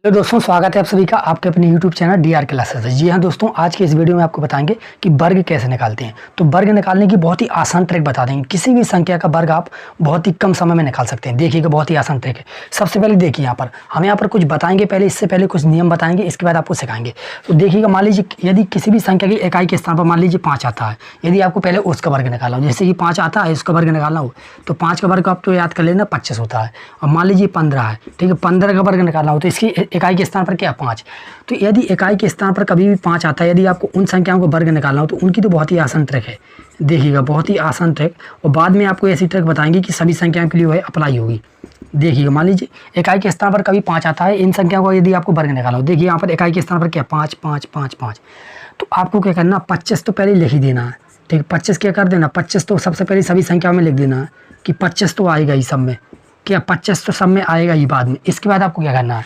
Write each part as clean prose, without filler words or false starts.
Hello दोस्तों, स्वागत है आप सभी का आपके अपने YouTube चैनल DR क्लासेस। जी हाँ दोस्तों, आज के इस वीडियो में आपको बताएंगे कि वर्ग कैसे निकालते हैं। तो वर्ग निकालने की बहुत ही आसान ट्रिक बता देंगे। किसी भी संख्या का वर्ग आप बहुत ही कम समय में निकाल सकते हैं। देखिएगा, बहुत ही आसान ट्रिक है। सबसे पहले देखिए, हम यहाँ पर कुछ बताएंगे, पहले इससे पहले कुछ नियम बताएंगे, इसके बाद आपको सिखाएंगे। तो देखिएगा, मान लीजिए यदि किसी भी संख्या की इकाई के स्थान पर मान लीजिए 5 आता है, यदि आपको पहले उसका वर्ग निकालना हो, जैसे कि 5 आता है उसका वर्ग निकालना हो, तो 5 का वर्ग आप तो याद कर लेना 25 होता है। और मान लीजिए 15 है, ठीक है, 15 का वर्ग निकालना हो तो इसकी इकाई के स्थान पर क्या 5। तो यदि इकाई के स्थान पर कभी भी 5 आता है, यदि आपको उन संख्याओं को वर्ग निकालना हो तो उनकी तो बहुत ही आसान ट्रिक है। देखिएगा, बहुत ही आसान ट्रिक, और बाद में आपको ऐसी ट्रिक बताएंगे कि सभी संख्याओं के लिए वह अप्लाई होगी। देखिएगा, मान लीजिए इकाई के स्थान पर कभी 5 आता है, इन संख्याओं को यदि आपको वर्ग निकालना हो, देखिए यहाँ पर इकाई के स्थान पर क्या 5 5 5 5, तो आपको क्या करना, 25 तो पहले लिख ही देना है। ठीक है, 25 क्या कर देना, 25 तो सबसे पहले सभी संख्याओं में लिख देना है कि 25 तो आएगा ही सब में, क्या 25 तो सब में आएगा ही बाद में। इसके बाद आपको क्या करना है,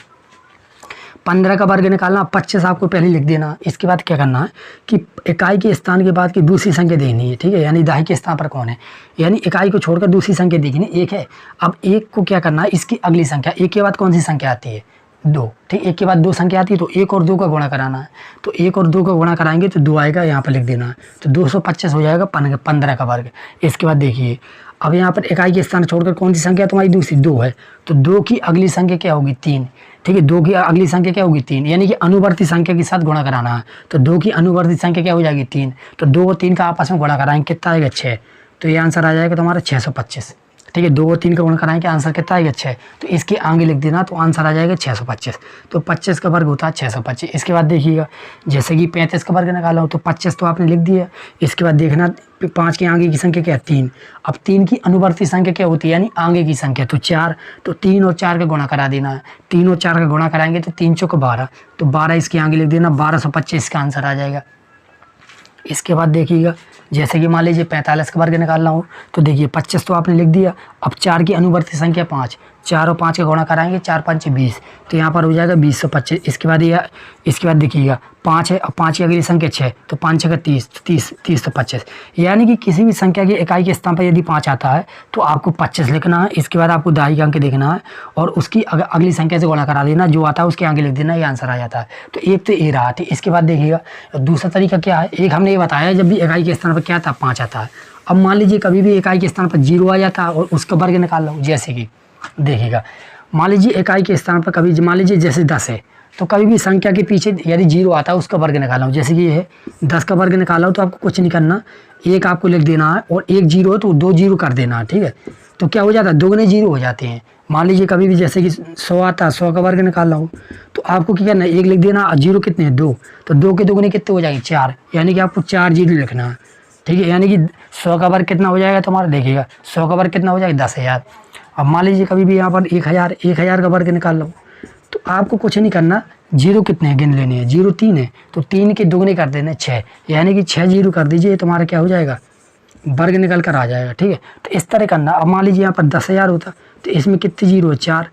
15 का वर्ग निकालना, 25 आपको पहले लिख देना। इसके बाद क्या करना है कि इकाई के स्थान के बाद की दूसरी संख्या देखनी है। ठीक है, यानी दहाई के स्थान पर कौन है, यानी इकाई को छोड़कर दूसरी संख्या देखनी, एक है। अब एक को क्या करना है, इसकी अगली संख्या, एक के बाद कौन सी संख्या आती है, 2। ठीक, एक के बाद 2 संख्या आती है, तो 1 और 2 का गुणा कराना है। तो 1 और 2 का गुणा कराएंगे तो 2 आएगा, यहाँ पर लिख देना है। तो 225 हो जाएगा 15 का वर्ग। इसके बाद देखिए, अब यहाँ पर इकाई के स्थान छोड़कर कौन सी संख्या तुम्हारी दूसरी 2 है, तो 2 की अगली संख्या क्या होगी, 3। ठीक है, 2 की अगली संख्या क्या होगी, 3, यानी कि अनुवर्ती संख्या के साथ गुणा कराना है। तो 2 की अनुवर्ती संख्या क्या हो जाएगी, 3। तो 2 और 3 का आपस में गुणा कराएंगे, कितना आएगा, 6। तो ये आंसर आ जाएगा तुम्हारा 625। ठीक है, 2 और 3 का गुणा कराएंगे, आंसर कितना आएगा, 6। तो इसके आगे लिख देना, तो आंसर आ जाएगा 625। तो 25 का वर्ग होता है 625। इसके बाद देखिएगा, जैसे कि 35 का वर्ग निकाला हो तो 25 तो आपने लिख दिया। इसके बाद देखना 5 के आगे की संख्या क्या है, 3। अब 3 की अनुवर्ती संख्या क्या होती है, यानी आगे की संख्या, तो 4। तो 3 और 4 का गुणा करा देना है। 3 और 4 का गुणा कराएंगे तो 3 चौक 12, तो 12 इसके आगे लिख देना, 1225 का आंसर आ जाएगा। इसके बाद देखिएगा, जैसे कि मान लीजिए 45 का वर्ग निकालना हो तो देखिए 25 तो आपने लिख दिया। अब 4 की अनुवर्ती संख्या 5, 4 और 5 का गुणा कराएंगे, 4 5 20, तो यहाँ पर हो जाएगा 2025। इसके बाद देखिएगा 5 है, अब 5 की अगली संख्या 6, तो 5 6 का 30, तो 30 तो 25। यानी कि किसी भी संख्या की इकाई के स्थान पर यदि 5 आता है तो आपको 25 लिखना है। इसके बाद आपको दहाई का अंक देखना है और उसकी अगली संख्या से गुणा करा देना, जो आता है उसके आगे लिख देना, ये आंसर आ जाता है। तो एक तो ये रहा। ठीक, इसके बाद देखिएगा दूसरा तरीका क्या है, एक हमने ये बताया जब भी इकाई के स्थान पर क्या आता है, 5 आता है। अब मान लीजिए कभी भी इकाई के स्थान पर 0 आ जाता है और उसका वर्ग निकाल लो, जैसे कि देखिएगा, मान लीजिए इकाई के स्थान पर कभी मान लीजिए जैसे 10 है, तो कभी भी संख्या के पीछे यदि 0 आता है उसका वर्ग निकाला हो, जैसे कि ये है 10 का वर्ग निकाला हो, तो आपको कुछ नहीं करना, एक आपको लिख देना है और एक 0 है तो 2 0 कर देना है। ठीक है, तो क्या हो जाता है, 2 गुने 0 हो जाते हैं। मान लीजिए कभी भी जैसे कि 100 आता है, 100 का वर्ग निकालना हो तो आपको क्या करना है, एक लिख देना, 0 कितने हैं, 2, तो 2 के 2 गुने कितने हो जाएंगे, 4, यानी कि आपको 4 0 लिखना है। ठीक है, यानी कि 100 का वर्ग कितना हो जाएगा तुम्हारा, देखिएगा 100 का वर्ग कितना हो जाएगा, 10,000। अब मान लीजिए कभी भी यहाँ पर 1000 का वर्ग निकाल लो, तो आपको कुछ नहीं करना, 0 कितने हैं गिन लेने हैं, 0 3 है, तो 3 के दुगने कर देने 6, यानी कि 6 0 कर दीजिए, तुम्हारा क्या हो जाएगा, वर्ग निकल कर आ जाएगा। ठीक है, तो इस तरह करना। अब मान लीजिए यहाँ पर 10,000 होता तो इसमें कितने 0 है, 4।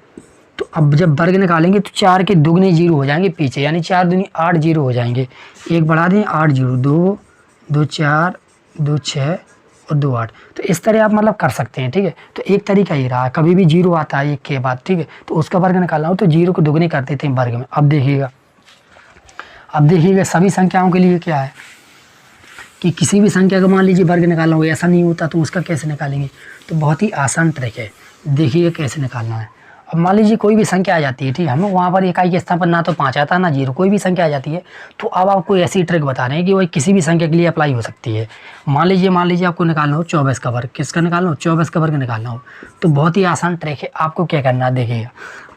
तो अब जब वर्ग निकालेंगे तो 4 के दुगने 0 हो जाएंगे पीछे, यानी 4 दूनी 8 0 हो जाएंगे। एक बढ़ा दें, 8 0, 2 2 4 2 6 और 2 8। तो इस तरह आप मतलब कर सकते हैं। ठीक है, तो एक तरीका ये रहा, कभी भी 0 आता है एक के बाद, ठीक है, तो उसका वर्ग निकालना हो तो 0 को दुगने कर देते हैं वर्ग में। अब देखिएगा सभी संख्याओं के लिए क्या है कि किसी भी संख्या का मान लीजिए वर्ग निकालना हो, ऐसा नहीं होता तो उसका कैसे निकालेंगे, तो बहुत ही आसान ट्रिक है। देखिए कैसे निकालना है। अब मान लीजिए कोई भी संख्या आ जाती है, ठीक है, हमें वहाँ पर इकाई के स्थान पर ना तो 5 आता ना 0, कोई भी संख्या आ जाती है, तो अब आपको ऐसी ट्रिक बता रहे हैं कि वही किसी भी संख्या के लिए अप्लाई हो सकती है। मान लीजिए आपको निकालना हो 24 का वर्ग, किसका निकालना हो, 24 का वर्ग निकालना हो, तो बहुत ही आसान ट्रिक है। आपको क्या करना है, देखिएगा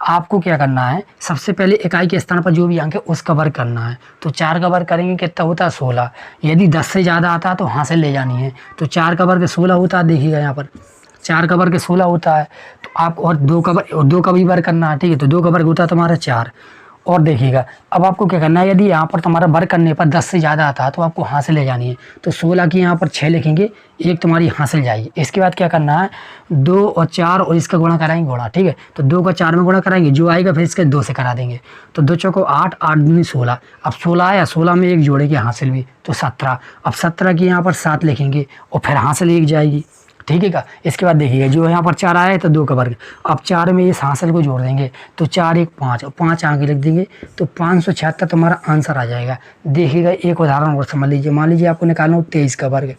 आपको क्या करना है, सबसे पहले इकाई के स्थान पर जो भी अंक है उसका वर्ग करना है। तो 4 का वर्ग करेंगे, कितना होता है, 16। यदि 10 से ज़्यादा आता है तो हासिल ले जानी है, तो 4 का वर्ग 16 होता है। देखिएगा यहाँ पर 4 का वर्ग 16 होता है, तो आप और 2 का भी वर्ग करना है। ठीक है, तो 2 का वर्ग होता है तुम्हारा 4। और देखिएगा अब आपको क्या करना है, यदि यहाँ पर तुम्हारा वर्ग करने पर 10 से ज़्यादा आता है तो आपको हासिल ले जानी है। तो 16 की यहाँ पर 6 लिखेंगे, एक तुम्हारी हासिल जाएगी। इसके बाद क्या करना है, 2 और 4 और इसका गुणा कराएंगे गुणा। ठीक है, तो 2 का 4 में गुणा कराएंगे, जो आएगा फिर इसके 2 से करा देंगे, तो 2 चौको 8, 8 दूनी 16। अब 16 आया, 16 में एक जोड़ेंगे हासिल भी, तो 17। अब 17 की यहाँ पर 7 लिखेंगे और फिर हासिल एक जाएगी। ठीक है क्या। इसके बाद देखिएगा जो यहाँ पर 4 आया है तो 2 का वर्ग। अब 4 में इस हासिल को जोड़ देंगे तो 4 1 5 और 5 आगे लिख देंगे तो 576 तुम्हारा आंसर आ जाएगा। देखिएगा एक उदाहरण और समझ लीजिए, मान लीजिए आपको निकालना हो 23 का वर्ग।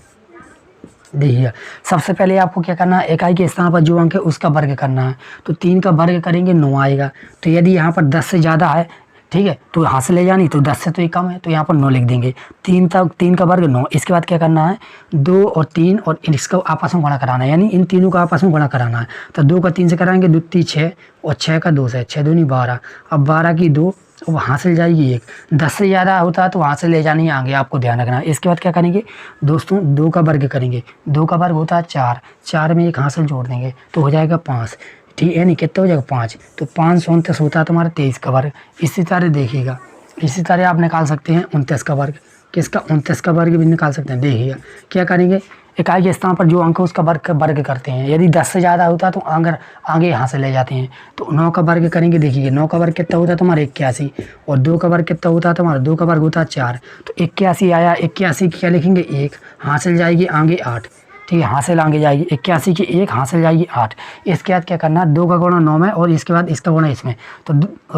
देखिए सबसे पहले आपको क्या करना है, इकाई के स्थान पर जो अंक है उसका वर्ग करना है। तो 3 का वर्ग करेंगे 9 आएगा। तो यदि यहाँ पर 10 से ज़्यादा है, ठीक है, तो हासिल ले जानी, तो 10 से तो ये कम है तो यहाँ पर 9 लिख देंगे। 3 का वर्ग 9। इसके बाद क्या करना है, 2 और 3 और इसका आपस में गुणा कराना है, यानी इन तीनों का आपस में गुणा कराना है। तो 2 का 3 से कराएंगे, 2 3 6 और 6 का 2 से 6 दूनी 12। अब 12 की 2 वो हासिल जाएगी 1। 10 से ज़्यादा होता है तो हासिल ले जानी है आगे, आपको ध्यान रखना है। इसके बाद क्या करेंगे दोस्तों, 2 का वर्ग करेंगे। 2 का वर्ग होता है 4, 4 में एक हासिल जोड़ देंगे तो हो जाएगा 5, ठीक है, नहीं कितना हो जाएगा 5। तो 529 होता है तुम्हारा 23 का वर्ग। इसी तरह देखिएगा, इसी तरह आप निकाल सकते हैं 29 का वर्ग। किसका, 29 का वर्ग भी निकाल सकते हैं। देखिएगा क्या करेंगे, इकाई के स्थान पर जो अंक है उसका वर्ग करते हैं। यदि 10 से ज़्यादा होता है तो आगे यहाँ से ले जाते हैं। तो 9 का वर्ग करेंगे। देखिए 9 का वर्ग कितना होता है तुम्हारा 81 और 2 का वर्ग कितना होता है तुम्हारा, 2 का वर्ग होता है 4। तो 81 आया, 81 की क्या लिखेंगे 1, हासिल जाएगी आगे 8, ठीक है, हासिल आगे जाएगी 81 की 1, हासिल जाएगी 8। इसके बाद क्या करना है, 2 का गुणा 9 में और इसके बाद इसका गुणा इसमें। तो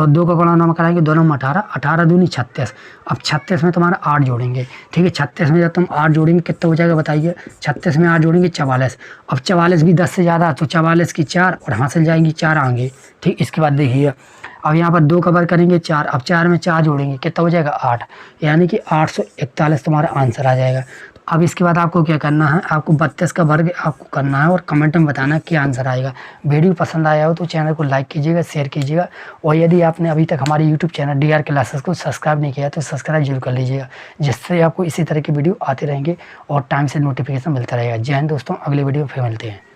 2 का गुणा 9 में कराएंगे, दोनों में 18, 18 दूनी 36। अब 36 में तुम्हारा 8 जोड़ेंगे, ठीक है। 36 में जब तुम 8 जोड़ेंगे कितना हो जाएगा बताइए, 36 में 8 जोड़ेंगे 44। अब 44 भी 10 से ज़्यादा, तो 44 की 4 और हासिल जाएंगी 4 आगे, ठीक। इसके बाद देखिए अब यहाँ पर 2 का वर्ग करेंगे 4। अब 4 में 4 जोड़ेंगे कितना हो जाएगा 8, यानी कि 841 तुम्हारा आंसर आ जाएगा। अब इसके बाद आपको क्या करना है, आपको 32 का वर्ग आपको करना है और कमेंट में बताना है क्या आंसर आएगा। वीडियो पसंद आया हो तो चैनल को लाइक कीजिएगा, शेयर कीजिएगा, और यदि आपने अभी तक हमारे यूट्यूब चैनल DR क्लासेस को सब्सक्राइब नहीं किया तो सब्सक्राइब जरूर कर लीजिएगा, जिससे आपको इसी तरह की वीडियो आते रहेंगे और टाइम से नोटिफिकेशन मिलता रहेगा। जय हिंद दोस्तों, अगले वीडियो में फिर मिलते हैं।